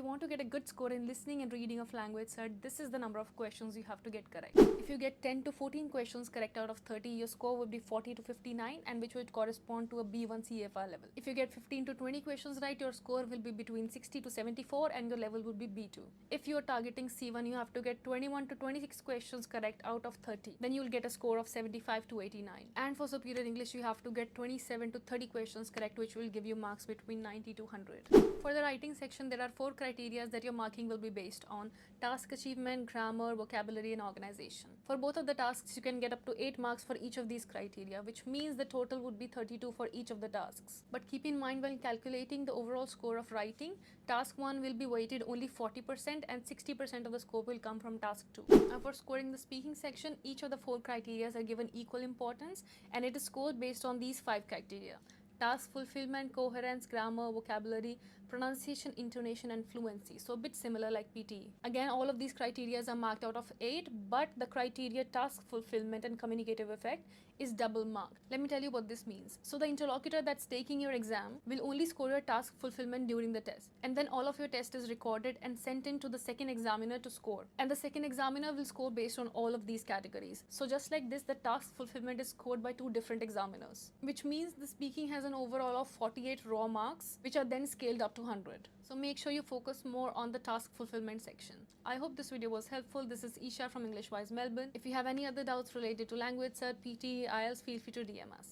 want to get a good score in listening and reading of Language Cert, this is the number of questions you have to get correct. If you get 10 to 14 questions correct out of 30, your score would be 40 to 59, and which would correspond to a B1 CFR level. If you get 15 to 20 questions right, your score will be between 60 to 74 and your level would be B2. If you are targeting C1, you have to get 21 to 26 questions correct out of 30. Then you will get a score of 75 to 89. And for Superior English, you have to get 27 to 30 questions correct, which will give you marks between 90 to 100. For the writing section, there are 4 criteria that your marking will be based on: task achievement, grammar, vocabulary, and organization. For both of the tasks, you can get up to 8 marks for each of these criteria, which means the total would be 32 for each of the tasks. But keep in mind, when calculating the overall score of writing, task 1 will be weighted only 40% and 60% of the score will come from task 2. Now for scoring the speaking section, each of the 4 criteria are given equal importance, and it is scored based on these 5 criteria: task fulfillment, coherence, grammar, vocabulary, pronunciation, intonation, and fluency. So a bit similar like PTE. Again, all of these criteria are marked out of 8, but the criteria task fulfillment and communicative effect is double marked. Let me tell you what this means. So the interlocutor that's taking your exam will only score your task fulfillment during the test, and then all of your test is recorded and sent in to the second examiner to score, and the second examiner will score based on all of these categories. So just like this, the task fulfillment is scored by 2 different examiners, which means the speaking has an overall of 48 raw marks, which are then scaled up to 100. So make sure you focus more on the task fulfillment section. I hope this video was helpful. This is Isha from English Wise Melbourne. If you have any other doubts related to Language Cert, PTE, IELTS, feel free to DM us.